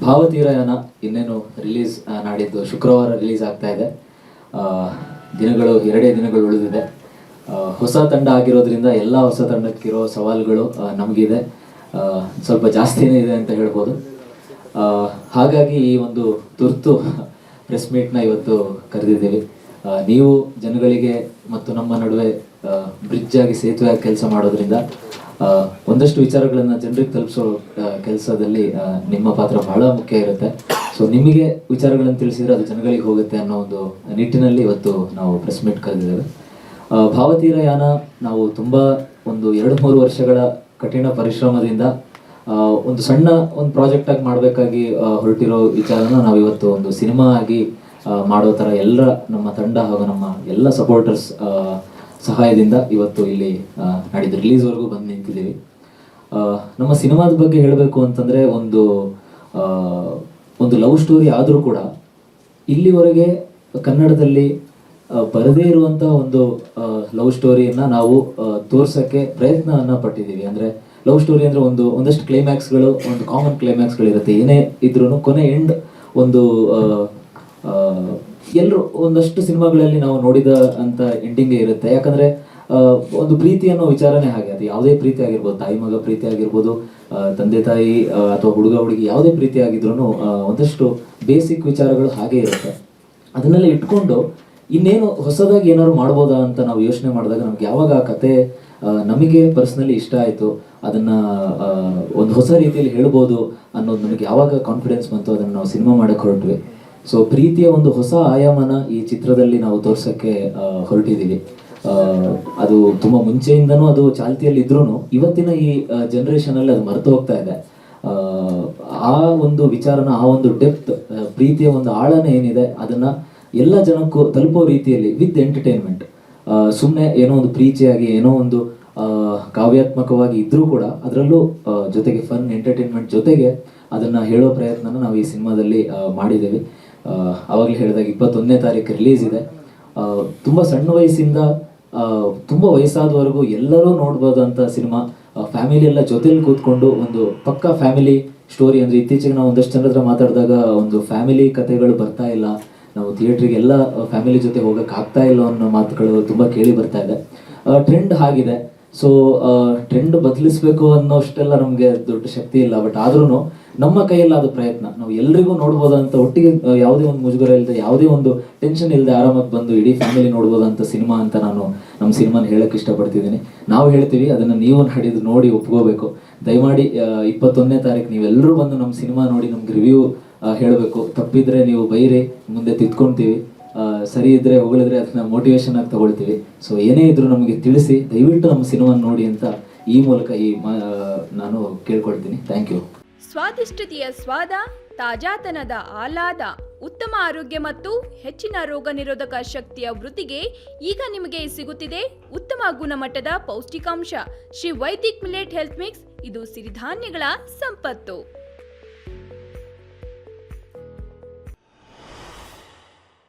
ಭಾವತೀರಯಾನ ಇನ್ನೇನು ರಿಲೀಸ್ ನಾಡಿದ್ದು ಶುಕ್ರವಾರ ರಿಲೀಸ್ ಆಗ್ತಾ ಇದೆ. ದಿನಗಳು 2 ದಿನಗಳು ಉಳಿದಿದೆ. ಹೊಸ ತಂಡ ಆಗಿರೋದ್ರಿಂದ ಎಲ್ಲ ಹೊಸ ತಂಡಕ್ಕಿರೋ ಸವಾಲುಗಳು ನಮಗಿದೆ, ಸ್ವಲ್ಪ ಜಾಸ್ತಿನೇ ಇದೆ ಅಂತ ಹೇಳ್ಬೋದು. ಹಾಗಾಗಿ ಈ ಒಂದು ತುರ್ತು ಪ್ರೆಸ್ ಮೀಟ್ನ ಇವತ್ತು ಕರೆದಿದ್ದೀವಿ. ನೀವು ಜನಗಳಿಗೆ ಮತ್ತು ನಮ್ಮ ನಡುವೆ ಬ್ರಿಡ್ಜ್ ಆಗಿ ಸೇತುವೆಯಾಗಿ ಕೆಲಸ ಮಾಡೋದ್ರಿಂದ ಒಂದಷ್ಟು ವಿಚಾರಗಳನ್ನು ಜನರಿಗೆ ತಲುಪಿಸೋ ಕೆಲಸದಲ್ಲಿ ನಿಮ್ಮ ಪಾತ್ರ ಬಹಳ ಮುಖ್ಯ ಇರುತ್ತೆ. ಸೊ ನಿಮಗೆ ವಿಚಾರಗಳನ್ನು ತಿಳಿಸಿದ್ರೆ ಅದು ಜನಗಳಿಗೆ ಹೋಗುತ್ತೆ ಅನ್ನೋ ಒಂದು ನಿಟ್ಟಿನಲ್ಲಿ ಇವತ್ತು ನಾವು ಪ್ರೆಸ್ ಮೀಟ್ ಕರೆದಿದ್ದೇವೆ. ಭಾವತೀರಯಾನ ನಾವು ತುಂಬ ಒಂದು 2-3 ವರ್ಷಗಳ ಕಠಿಣ ಪರಿಶ್ರಮದಿಂದ ಒಂದು ಸಣ್ಣ ಒಂದು ಪ್ರಾಜೆಕ್ಟ್ ಆಗಿ ಮಾಡಬೇಕಾಗಿ ಹೊರಟಿರೋ ವಿಚಾರನ ನಾವು ಇವತ್ತು ಒಂದು ಸಿನಿಮಾ ಆಗಿ ಮಾಡೋ ಥರ ಎಲ್ಲ ನಮ್ಮ ತಂಡ ಹಾಗೂ ನಮ್ಮ ಎಲ್ಲ ಸಪೋರ್ಟರ್ಸ್ ಸಹಾಯದಿಂದ ಇವತ್ತು ಇಲ್ಲಿ ನಾಡಿದ್ದು ರಿಲೀಸ್ವರೆಗೂ ಬಂದು ನಿಂತಿದ್ದೀವಿ. ನಮ್ಮ ಸಿನಿಮಾದ ಬಗ್ಗೆ ಹೇಳಬೇಕು ಅಂತಂದರೆ ಒಂದು ಲವ್ ಸ್ಟೋರಿ ಆದರೂ ಕೂಡ ಇಲ್ಲಿವರೆಗೆ ಕನ್ನಡದಲ್ಲಿ ಬರದೇ ಇರುವಂಥ ಒಂದು ಲವ್ ಸ್ಟೋರಿಯನ್ನು ನಾವು ತೋರ್ಸೋಕ್ಕೆ ಪ್ರಯತ್ನವನ್ನು ಪಟ್ಟಿದ್ದೀವಿ. ಅಂದರೆ ಲವ್ ಸ್ಟೋರಿ ಅಂದರೆ ಒಂದಷ್ಟು ಕ್ಲೈಮ್ಯಾಕ್ಸ್ಗಳು, ಒಂದು ಕಾಮನ್ ಕ್ಲೈಮ್ಯಾಕ್ಸ್ಗಳಿರುತ್ತೆ. ಏನೇ ಇದ್ರೂ ಕೊನೆ ಎಂಡ್ ಒಂದು ಎಲ್ಲರೂ ಒಂದಷ್ಟು ಸಿನಿಮಾಗಳಲ್ಲಿ ನಾವು ನೋಡಿದ ಅಂತ ಎಂಡಿಂಗೇ ಇರುತ್ತೆ. ಯಾಕಂದರೆ ಒಂದು ಪ್ರೀತಿ ಅನ್ನೋ ವಿಚಾರನೇ ಹಾಗೆ, ಅದು ಯಾವುದೇ ಪ್ರೀತಿ ಆಗಿರ್ಬೋದು, ತಾಯಿ ಮಗ ಪ್ರೀತಿ ಆಗಿರ್ಬೋದು, ತಂದೆ ತಾಯಿ ಅಥವಾ ಹುಡುಗ ಹುಡುಗಿ ಯಾವುದೇ ಪ್ರೀತಿ ಆಗಿದ್ರೂ ಒಂದಷ್ಟು ಬೇಸಿಕ್ ವಿಚಾರಗಳು ಹಾಗೇ ಇರುತ್ತೆ. ಅದನ್ನೆಲ್ಲ ಇಟ್ಕೊಂಡು ಇನ್ನೇನು ಹೊಸದಾಗಿ ಏನಾದ್ರು ಮಾಡ್ಬೋದಾ ಅಂತ ನಾವು ಯೋಚನೆ ಮಾಡಿದಾಗ ನಮ್ಗೆ ಯಾವಾಗ ಆ ಕತೆ ನಮಗೆ ಪರ್ಸ್ನಲಿ ಇಷ್ಟ ಆಯಿತು, ಅದನ್ನು ಒಂದು ಹೊಸ ರೀತಿಯಲ್ಲಿ ಹೇಳ್ಬೋದು ಅನ್ನೋದು ನಮಗೆ ಯಾವಾಗ ಕಾನ್ಫಿಡೆನ್ಸ್ ಬಂತು, ಅದನ್ನು ನಾವು ಸಿನಿಮಾ ಮಾಡೋಕ್ಕೆ ಹೊರಟ್ವಿ. ಸೊ ಪ್ರೀತಿಯ ಒಂದು ಹೊಸ ಆಯಾಮನ ಈ ಚಿತ್ರದಲ್ಲಿ ನಾವು ತೋರ್ಸೋಕ್ಕೆ ಹೊರಟಿದ್ದೀವಿ. ಅದು ತುಂಬ ಮುಂಚೆಯಿಂದನೂ ಅದು ಚಾಲ್ತಿಯಲ್ಲಿ ಇದ್ರೂ ಇವತ್ತಿನ ಈ ಜನ್ರೇಷನಲ್ಲಿ ಅದು ಮರೆತು ಹೋಗ್ತಾ ಇದೆ. ಆ ಒಂದು ವಿಚಾರನ, ಆ ಒಂದು ಡೆಪ್ತ್, ಪ್ರೀತಿಯ ಒಂದು ಆಳನ ಏನಿದೆ ಅದನ್ನು ಎಲ್ಲ ಜನಕ್ಕೂ ತಲುಪೋ ರೀತಿಯಲ್ಲಿ ವಿತ್ ಎಂಟರ್ಟೈನ್ಮೆಂಟ್, ಸುಮ್ಮನೆ ಏನೋ ಒಂದು ಪ್ರೀತಿಯಾಗಿ ಏನೋ ಒಂದು ಕಾವ್ಯಾತ್ಮಕವಾಗಿ ಇದ್ರೂ ಕೂಡ ಅದರಲ್ಲೂ ಜೊತೆಗೆ ಫನ್ ಎಂಟರ್ಟೈನ್ಮೆಂಟ್ ಜೊತೆಗೆ ಅದನ್ನು ಹೇಳೋ ಪ್ರಯತ್ನನ ನಾವು ಈ ಸಿನಿಮಾದಲ್ಲಿ ಮಾಡಿದ್ದೀವಿ. ಆವಾಗಲೇ ಹೇಳಿದಾಗ 21ನೇ ತಾರೀಕು ರಿಲೀಸ್ ಇದೆ. ತುಂಬ ಸಣ್ಣ ವಯಸ್ಸಿಂದ ತುಂಬ ವಯಸ್ಸಾದವರೆಗೂ ಎಲ್ಲರೂ ನೋಡ್ಬೋದಂಥ ಸಿನಿಮಾ. ಫ್ಯಾಮಿಲಿ ಎಲ್ಲ ಜೊತೆಲಿ ಕೂತ್ಕೊಂಡು ಒಂದು ಪಕ್ಕಾ ಫ್ಯಾಮಿಲಿ ಸ್ಟೋರಿ. ಅಂದರೆ ಇತ್ತೀಚೆಗೆ ನಾವು ಒಂದಷ್ಟು ಜನರ ಹತ್ರ ಮಾತಾಡಿದಾಗ ಒಂದು ಫ್ಯಾಮಿಲಿ ಕಥೆಗಳು ಬರ್ತಾ ಇಲ್ಲ, ನಾವು ಥಿಯೇಟ್ರಿಗೆ ಎಲ್ಲ ಫ್ಯಾಮಿಲಿ ಜೊತೆ ಹೋಗೋಕ್ಕೆ ಆಗ್ತಾ ಇಲ್ಲ ಅನ್ನೋ ಮಾತುಗಳು ತುಂಬ ಕೇಳಿ ಬರ್ತಾ ಇದೆ. ಟ್ರೆಂಡ್ ಆಗಿದೆ. ಸೊ ಟ್ರೆಂಡ್ ಬದಲಿಸ್ಬೇಕು ಅನ್ನೋಷ್ಟೆಲ್ಲ ನಮಗೆ ದೊಡ್ಡ ಶಕ್ತಿ ಇಲ್ಲ. ಬಟ್ ಆದ್ರೂ ನಮ್ಮ ಕೈಯಲ್ಲಾದ ಪ್ರಯತ್ನ, ನಾವು ಎಲ್ರಿಗೂ ನೋಡ್ಬೋದಂತ, ಒಟ್ಟಿಗೆ ಯಾವುದೇ ಒಂದು ಮುಜುಗರ ಇಲ್ಲದೆ, ಯಾವುದೇ ಒಂದು ಟೆನ್ಷನ್ ಇಲ್ಲದೆ ಆರಾಮಾಗಿ ಬಂದು ಇಡೀ ಫ್ಯಾಮಿಲಿ ನೋಡ್ಬೋದಂತ ಸಿನಿಮಾ ಅಂತ ನಾನು ನಮ್ಮ ಸಿನಿಮಾನ ಹೇಳಕ್ಕೆ ಇಷ್ಟಪಡ್ತಿದ್ದೀನಿ. ನಾವು ಹೇಳ್ತೀವಿ, ಅದನ್ನು ನೀವು ನಾಡಿದ್ದು ನೋಡಿ ಒಪ್ಕೋಬೇಕು. ದಯಮಾಡಿ 21ನೇ ತಾರೀಕು ನೀವೆಲ್ಲರೂ ಬಂದು ನಮ್ಮ ಸಿನಿಮಾ ನೋಡಿ ನಮ್ಗೆ ರಿವ್ಯೂ ಹೇಳಬೇಕು. ತಪ್ಪಿದ್ರೆ ನೀವು ಬೈರಿ, ಮುಂದೆ ತಿದ್ಕೊಳ್ತೀವಿ. ಸರಿ ಇದ್ದರೆ ಹೊಗಳಿದ್ರೆ ಅದನ್ನ ಮೋಟಿವೇಶನ್ ಆಗಿ ತಗೊಳ್ತೀವಿ. ಸೊ ಏನೇ ಇದ್ರೂ ನಮಗೆ ತಿಳಿಸಿ, ದಯವಿಟ್ಟು ನಮ್ಮ ಸಿನಿಮಾ ನೋಡಿ ಅಂತ ಈ ಮೂಲಕ ನಾನು ಕೇಳ್ಕೊಳ್ತೀನಿ. Thank you. ಸ್ವಾದಿಷ್ಟತೆಯ ಸ್ವಾದ, ತಾಜಾತನದ ಆಹ್ಲಾದ, ಉತ್ತಮ ಆರೋಗ್ಯ ಮತ್ತು ಹೆಚ್ಚಿನ ರೋಗ ನಿರೋಧಕ ಶಕ್ತಿಯ ವೃದ್ಧಿಗೆ ಈಗ ನಿಮಗೆ ಸಿಗುತ್ತಿದೆ ಉತ್ತಮ ಗುಣಮಟ್ಟದ ಪೌಷ್ಟಿಕಾಂಶ. Shri Vaidik millet health mix, ಇದು ಸಿರಿಧಾನ್ಯಗಳ ಸಂಪತ್ತು.